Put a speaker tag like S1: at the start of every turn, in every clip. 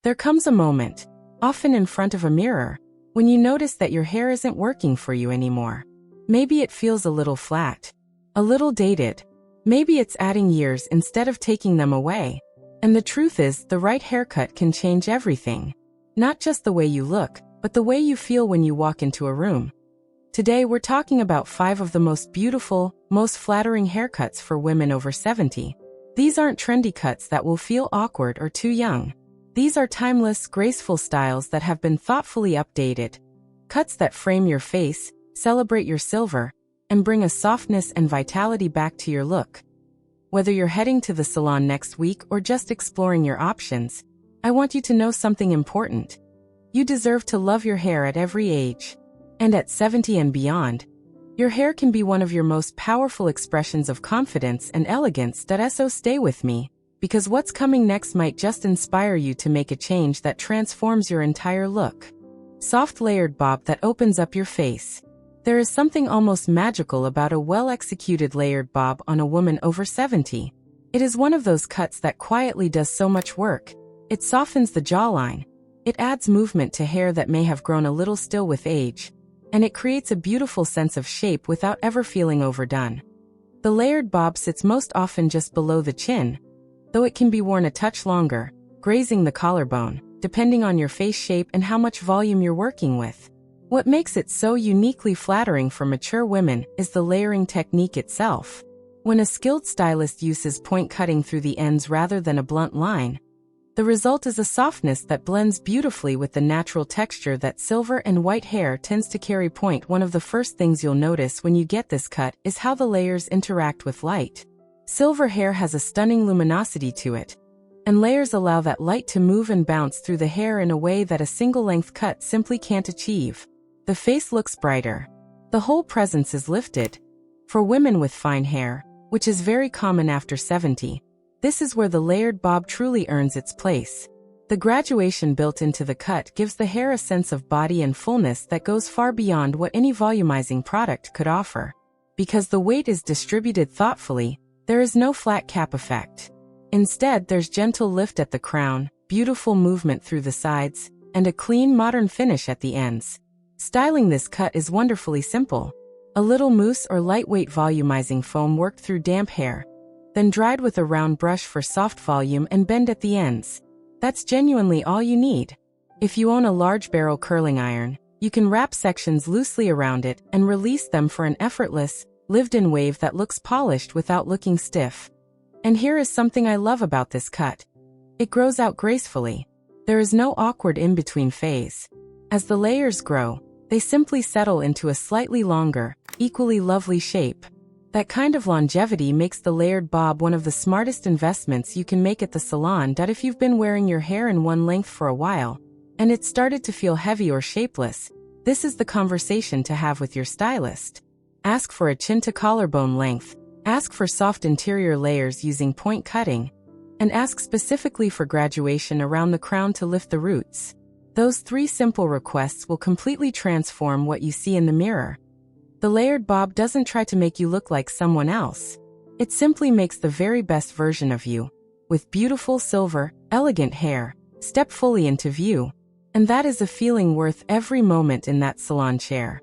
S1: There comes a moment, often in front of a mirror, when you notice that your hair isn't working for you anymore. Maybe it feels a little flat, a little dated. Maybe it's adding years instead of taking them away. And the truth is, the right haircut can change everything. Not just the way you look, but the way you feel when you walk into a room. Today we're talking about 5 of the most beautiful, most flattering haircuts for women over 70. These aren't trendy cuts that will feel awkward or too young. These are timeless, graceful styles that have been thoughtfully updated. Cuts that frame your face, celebrate your silver, and bring a softness and vitality back to your look. Whether you're heading to the salon next week or just exploring your options, I want you to know something important. You deserve to love your hair at every age. And at 70 and beyond, your hair can be one of your most powerful expressions of confidence and elegance. So stay with me, because what's coming next might just inspire you to make a change that transforms your entire look. Soft layered bob that opens up your face. There is something almost magical about a well-executed layered bob on a woman over 70. It is one of those cuts that quietly does so much work. It softens the jawline. It adds movement to hair that may have grown a little still with age. And it creates a beautiful sense of shape without ever feeling overdone. The layered bob sits most often just below the chin, though it can be worn a touch longer, grazing the collarbone, depending on your face shape and how much volume you're working with. What makes it so uniquely flattering for mature women is the layering technique itself. When a skilled stylist uses point cutting through the ends rather than a blunt line, the result is a softness that blends beautifully with the natural texture that silver and white hair tends to carry. One of the first things you'll notice when you get this cut is how the layers interact with light. Silver hair has a stunning luminosity to it, and layers allow that light to move and bounce through the hair in a way that a single-length cut simply can't achieve. The face looks brighter. The whole presence is lifted. For women with fine hair, which is very common after 70, this is where the layered bob truly earns its place. The graduation built into the cut gives the hair a sense of body and fullness that goes far beyond what any volumizing product could offer. Because the weight is distributed thoughtfully, there is no flat cap effect. Instead, there's gentle lift at the crown, beautiful movement through the sides, and a clean, modern finish at the ends. Styling this cut is wonderfully simple. A little mousse or lightweight volumizing foam worked through damp hair, then dried with a round brush for soft volume and bend at the ends. That's genuinely all you need. If you own a large barrel curling iron, you can wrap sections loosely around it and release them for an effortless, lived-in wave that looks polished without looking stiff. And here is something I love about this cut. It grows out gracefully. There is no awkward in-between phase. As the layers grow, they simply settle into a slightly longer, equally lovely shape. That kind of longevity makes the layered bob one of the smartest investments you can make at the salon. If you've been wearing your hair in one length for a while, and it started to feel heavy or shapeless, this is the conversation to have with your stylist. Ask for a chin to collarbone length, ask for soft interior layers using point cutting, and ask specifically for graduation around the crown to lift the roots. Those 3 simple requests will completely transform what you see in the mirror. The layered bob doesn't try to make you look like someone else. It simply makes the very best version of you. With beautiful silver, elegant hair, step fully into view. And that is a feeling worth every moment in that salon chair.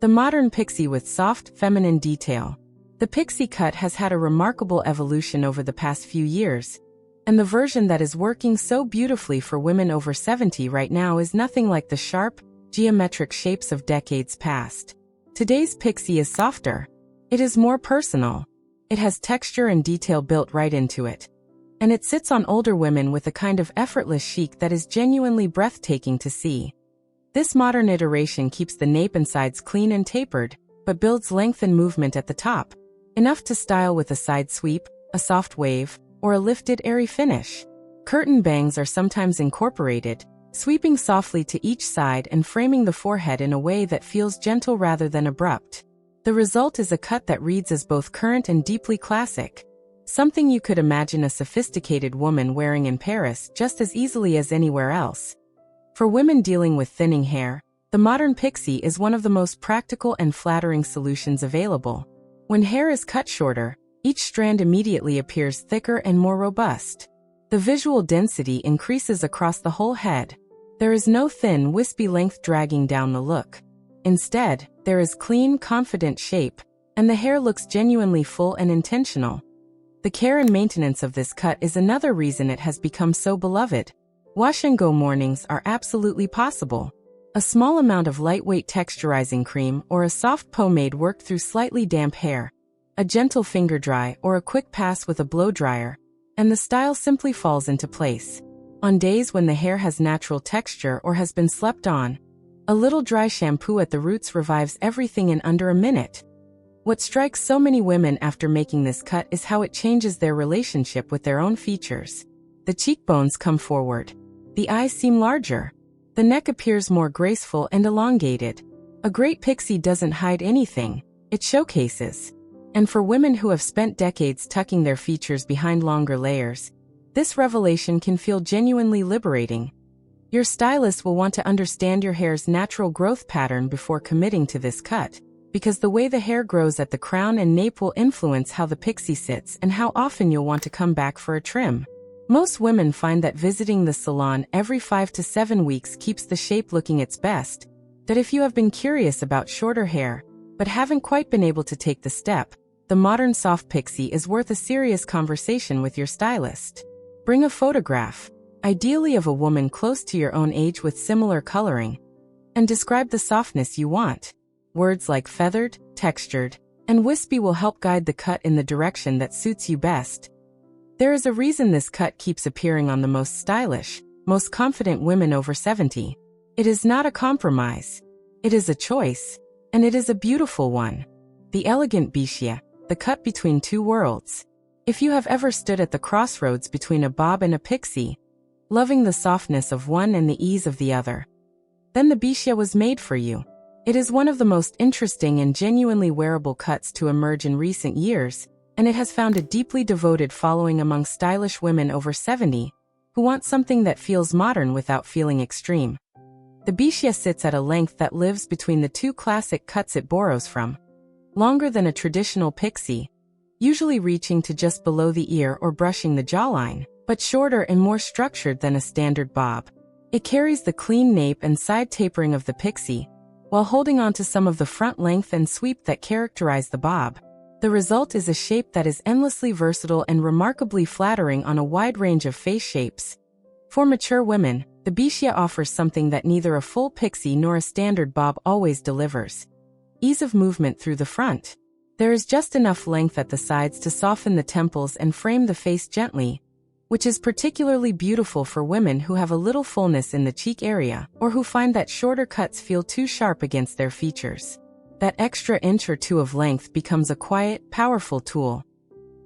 S1: The modern pixie with soft, feminine detail. The pixie cut has had a remarkable evolution over the past few years. And the version that is working so beautifully for women over 70 right now is nothing like the sharp, geometric shapes of decades past. Today's pixie is softer. It is more personal. It has texture and detail built right into it. And it sits on older women with a kind of effortless chic that is genuinely breathtaking to see. This modern iteration keeps the nape and sides clean and tapered, but builds length and movement at the top. Enough to style with a side sweep, a soft wave, or a lifted, airy finish. Curtain bangs are sometimes incorporated, sweeping softly to each side and framing the forehead in a way that feels gentle rather than abrupt. The result is a cut that reads as both current and deeply classic. Something you could imagine a sophisticated woman wearing in Paris just as easily as anywhere else. For women dealing with thinning hair, the modern pixie is one of the most practical and flattering solutions available. When hair is cut shorter, each strand immediately appears thicker and more robust. The visual density increases across the whole head. There is no thin, wispy length dragging down the look. Instead, there is clean, confident shape, and the hair looks genuinely full and intentional. The care and maintenance of this cut is another reason it has become so beloved. Wash and go mornings are absolutely possible. A small amount of lightweight texturizing cream or a soft pomade worked through slightly damp hair, a gentle finger dry or a quick pass with a blow dryer, and the style simply falls into place. On days when the hair has natural texture or has been slept on, a little dry shampoo at the roots revives everything in under a minute. What strikes so many women after making this cut is how it changes their relationship with their own features. The cheekbones come forward. The eyes seem larger. The neck appears more graceful and elongated. A great pixie doesn't hide anything, it showcases. And for women who have spent decades tucking their features behind longer layers, this revelation can feel genuinely liberating. Your stylist will want to understand your hair's natural growth pattern before committing to this cut, because the way the hair grows at the crown and nape will influence how the pixie sits and how often you'll want to come back for a trim. Most women find that visiting the salon every 5 to 7 weeks keeps the shape looking its best, that if you have been curious about shorter hair, but haven't quite been able to take the step, the modern soft pixie is worth a serious conversation with your stylist. Bring a photograph, ideally of a woman close to your own age with similar coloring, and describe the softness you want. Words like feathered, textured, and wispy will help guide the cut in the direction that suits you best. There is a reason this cut keeps appearing on the most stylish, most confident women over 70. It is not a compromise. It is a choice, and it is a beautiful one. The elegant bishia, the cut between two worlds. If you have ever stood at the crossroads between a bob and a pixie, loving the softness of one and the ease of the other, then the bishia was made for you. It is one of the most interesting and genuinely wearable cuts to emerge in recent years, and it has found a deeply devoted following among stylish women over 70 who want something that feels modern without feeling extreme. The bishia sits at a length that lives between the two classic cuts it borrows from. Longer than a traditional pixie, usually reaching to just below the ear or brushing the jawline, but shorter and more structured than a standard bob. It carries the clean nape and side tapering of the pixie, while holding on to some of the front length and sweep that characterize the bob. The result is a shape that is endlessly versatile and remarkably flattering on a wide range of face shapes. For mature women, the bishia offers something that neither a full pixie nor a standard bob always delivers: ease of movement through the front. There is just enough length at the sides to soften the temples and frame the face gently, which is particularly beautiful for women who have a little fullness in the cheek area or who find that shorter cuts feel too sharp against their features. That extra inch or two of length becomes a quiet, powerful tool.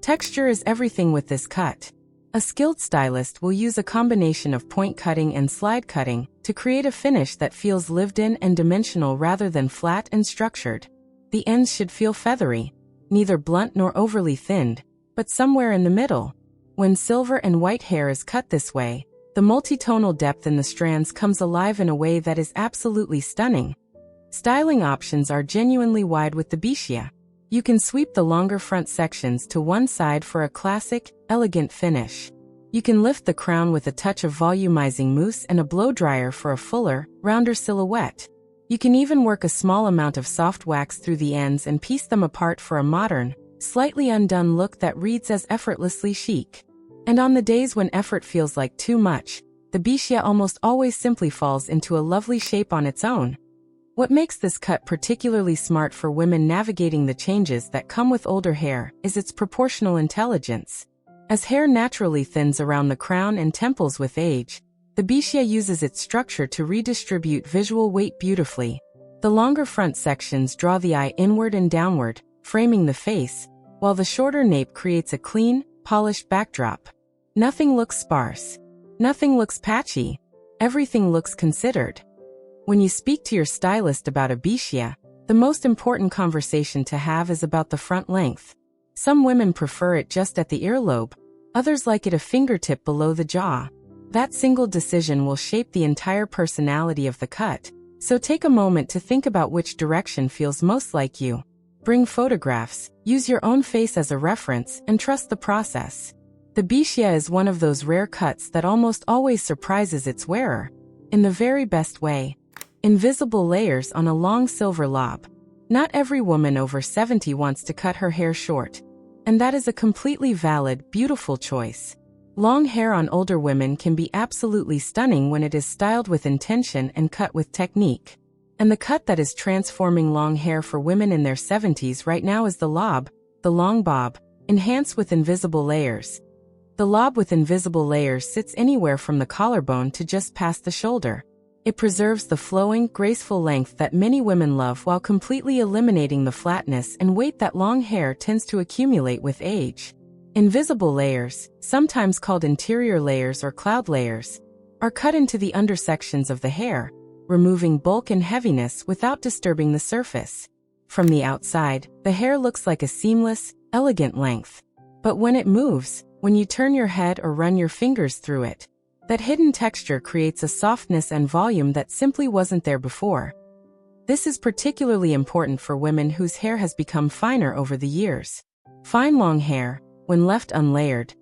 S1: Texture is everything with this cut. A skilled stylist will use a combination of point cutting and slide cutting to create a finish that feels lived in and dimensional rather than flat and structured. The ends should feel feathery, neither blunt nor overly thinned, but somewhere in the middle. When silver and white hair is cut this way, the multitonal depth in the strands comes alive in a way that is absolutely stunning. Styling options are genuinely wide with the bishia. You can sweep the longer front sections to one side for a classic, elegant finish. You can lift the crown with a touch of volumizing mousse and a blow dryer for a fuller, rounder silhouette. You can even work a small amount of soft wax through the ends and piece them apart for a modern, slightly undone look that reads as effortlessly chic. And on the days when effort feels like too much, the bishia almost always simply falls into a lovely shape on its own. What makes this cut particularly smart for women navigating the changes that come with older hair is its proportional intelligence. As hair naturally thins around the crown and temples with age, the bishia uses its structure to redistribute visual weight beautifully. The longer front sections draw the eye inward and downward, framing the face, while the shorter nape creates a clean, polished backdrop. Nothing looks sparse. Nothing looks patchy. Everything looks considered. When you speak to your stylist about a bishia, the most important conversation to have is about the front length. Some women prefer it just at the earlobe, others like it a fingertip below the jaw. That single decision will shape the entire personality of the cut, so take a moment to think about which direction feels most like you. Bring photographs, use your own face as a reference, and trust the process. The bishia is one of those rare cuts that almost always surprises its wearer, in the very best way. Invisible layers on a long silver lob. Not every woman over 70 wants to cut her hair short, and that is a completely valid, beautiful choice. Long hair on older women can be absolutely stunning when it is styled with intention and cut with technique. And the cut that is transforming long hair for women in their 70s right now is the lob, the long bob, enhanced with invisible layers. The lob with invisible layers sits anywhere from the collarbone to just past the shoulder. It preserves the flowing, graceful length that many women love while completely eliminating the flatness and weight that long hair tends to accumulate with age. Invisible layers, sometimes called interior layers or cloud layers, are cut into the undersections of the hair, removing bulk and heaviness without disturbing the surface. From the outside, the hair looks like a seamless, elegant length. But when it moves, when you turn your head or run your fingers through it, that hidden texture creates a softness and volume that simply wasn't there before. This is particularly important for women whose hair has become finer over the years. Fine long hair, when left unlayered,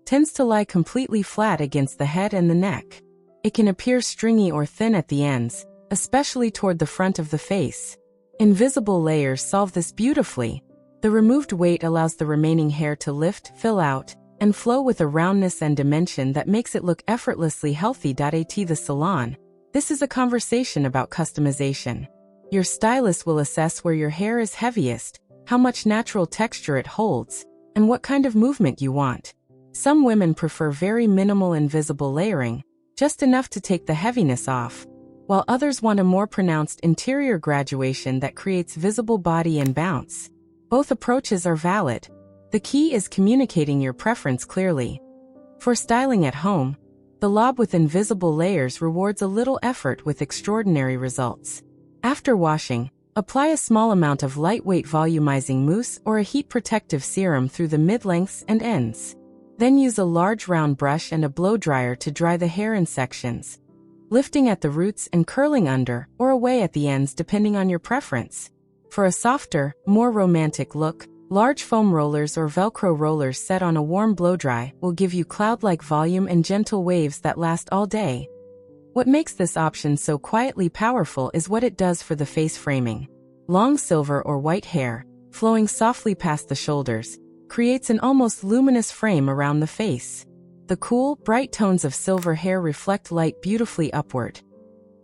S1: tends to lie completely flat against the head and the neck. It can appear stringy or thin at the ends, especially toward the front of the face. Invisible layers solve this beautifully. The removed weight allows the remaining hair to lift, fill out, and flow with a roundness and dimension that makes it look effortlessly healthy. At the salon, this is a conversation about customization. Your stylist will assess where your hair is heaviest, how much natural texture it holds, and what kind of movement you want. Some women prefer very minimal invisible layering, just enough to take the heaviness off, while others want a more pronounced interior graduation that creates visible body and bounce. Both approaches are valid. The key is communicating your preference clearly. For styling at home, the lob with invisible layers rewards a little effort with extraordinary results. After washing, apply a small amount of lightweight volumizing mousse or a heat protective serum through the mid-lengths and ends. Then use a large round brush and a blow dryer to dry the hair in sections, lifting at the roots and curling under or away at the ends depending on your preference. For a softer, more romantic look, large foam rollers or Velcro rollers set on a warm blow-dry will give you cloud-like volume and gentle waves that last all day. What makes this option so quietly powerful is what it does for the face framing. Long silver or white hair, flowing softly past the shoulders, creates an almost luminous frame around the face. The cool, bright tones of silver hair reflect light beautifully upward.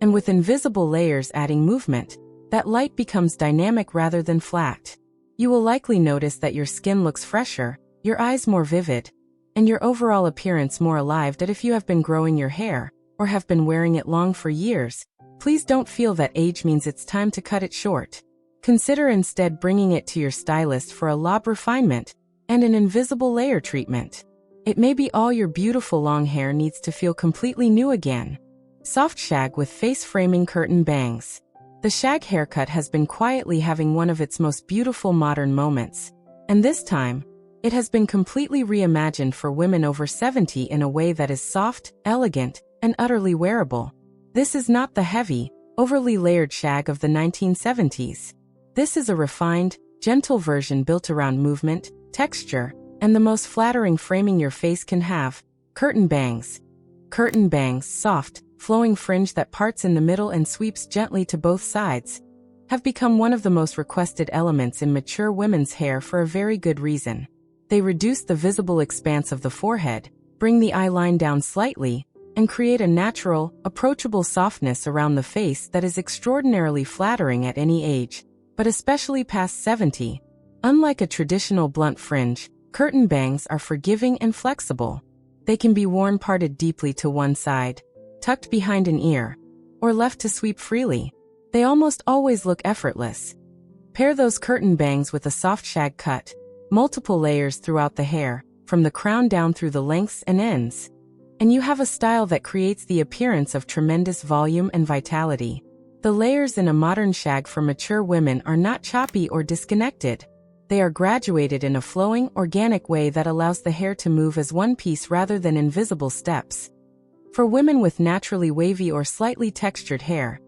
S1: And with invisible layers adding movement, that light becomes dynamic rather than flat. You will likely notice that your skin looks fresher, your eyes more vivid, and your overall appearance more alive. That if you have been growing your hair, or have been wearing it long for years, please don't feel that age means it's time to cut it short. Consider instead bringing it to your stylist for a lob refinement and an invisible layer treatment. It may be all your beautiful long hair needs to feel completely new again. Soft shag with face framing curtain bangs. The shag haircut has been quietly having one of its most beautiful modern moments, and this time, it has been completely reimagined for women over 70 in a way that is soft, elegant, and utterly wearable. This is not the heavy, overly layered shag of the 1970s. This is a refined, gentle version built around movement, texture, and the most flattering framing your face can have: curtain bangs. Curtain bangs, soft, flowing fringe that parts in the middle and sweeps gently to both sides, have become one of the most requested elements in mature women's hair for a very good reason. They reduce the visible expanse of the forehead, bring the eye line down slightly, and create a natural, approachable softness around the face that is extraordinarily flattering at any age, but especially past 70. Unlike a traditional blunt fringe, curtain bangs are forgiving and flexible. They can be worn parted deeply to one side, tucked behind an ear, or left to sweep freely. They almost always look effortless. Pair those curtain bangs with a soft shag cut, multiple layers throughout the hair, from the crown down through the lengths and ends, and you have a style that creates the appearance of tremendous volume and vitality. The layers in a modern shag for mature women are not choppy or disconnected. They are graduated in a flowing, organic way that allows the hair to move as one piece rather than invisible steps. For women with naturally wavy or slightly textured hair,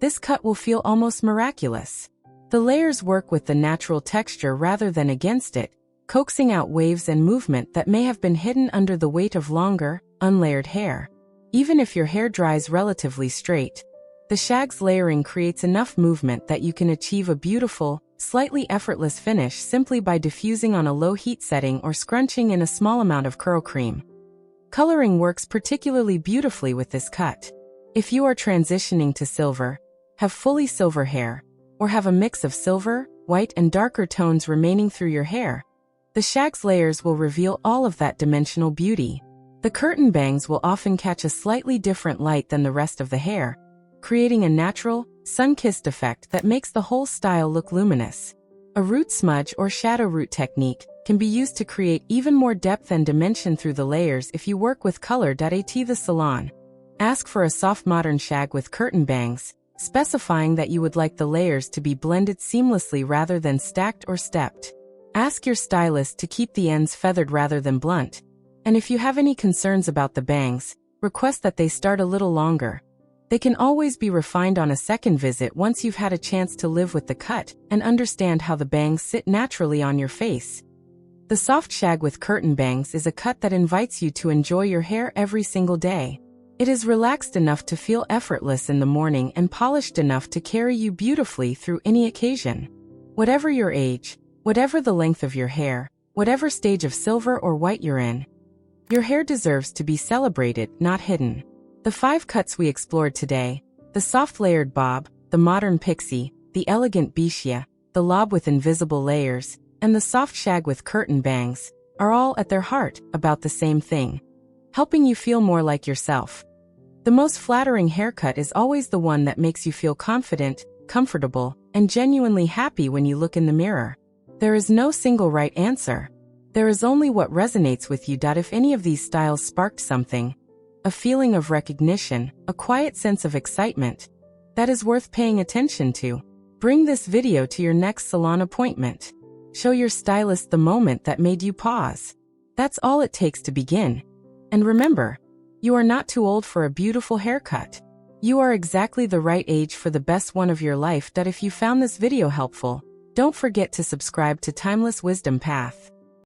S1: this cut will feel almost miraculous. The layers work with the natural texture rather than against it, coaxing out waves and movement that may have been hidden under the weight of longer, unlayered hair. Even if your hair dries relatively straight, the Shag's layering creates enough movement that you can achieve a beautiful, slightly effortless finish simply by diffusing on a low heat setting or scrunching in a small amount of curl cream. Coloring works particularly beautifully with this cut. If you are transitioning to silver, have fully silver hair, or have a mix of silver, white and darker tones remaining through your hair, the Shag's layers will reveal all of that dimensional beauty. The curtain bangs will often catch a slightly different light than the rest of the hair, creating a natural, sun-kissed effect that makes the whole style look luminous. A root smudge or shadow root technique can be used to create even more depth and dimension through the layers if you work with color.at the salon. Ask for a soft modern shag with curtain bangs, specifying that you would like the layers to be blended seamlessly rather than stacked or stepped. Ask your stylist to keep the ends feathered rather than blunt. And if you have any concerns about the bangs, request that they start a little longer. They can always be refined on a second visit once you've had a chance to live with the cut and understand how the bangs sit naturally on your face. The soft shag with curtain bangs is a cut that invites you to enjoy your hair every single day. It is relaxed enough to feel effortless in the morning and polished enough to carry you beautifully through any occasion. Whatever your age, whatever the length of your hair, whatever stage of silver or white you're in, your hair deserves to be celebrated, not hidden. The 5 cuts we explored today, the soft layered bob, the modern pixie, the elegant bishia, the lob with invisible layers, and the soft shag with curtain bangs, are all at their heart about the same thing, helping you feel more like yourself. The most flattering haircut is always the one that makes you feel confident, comfortable, and genuinely happy when you look in the mirror. There is no single right answer. There is only what resonates with you. If any of these styles sparked something, a feeling of recognition, a quiet sense of excitement, that is worth paying attention to, bring this video to your next salon appointment. Show your stylist the moment that made you pause. That's all it takes to begin. And remember, you are not too old for a beautiful haircut. You are exactly the right age for the best one of your life. If you found this video helpful, don't forget to subscribe to Timeless Wisdom Path.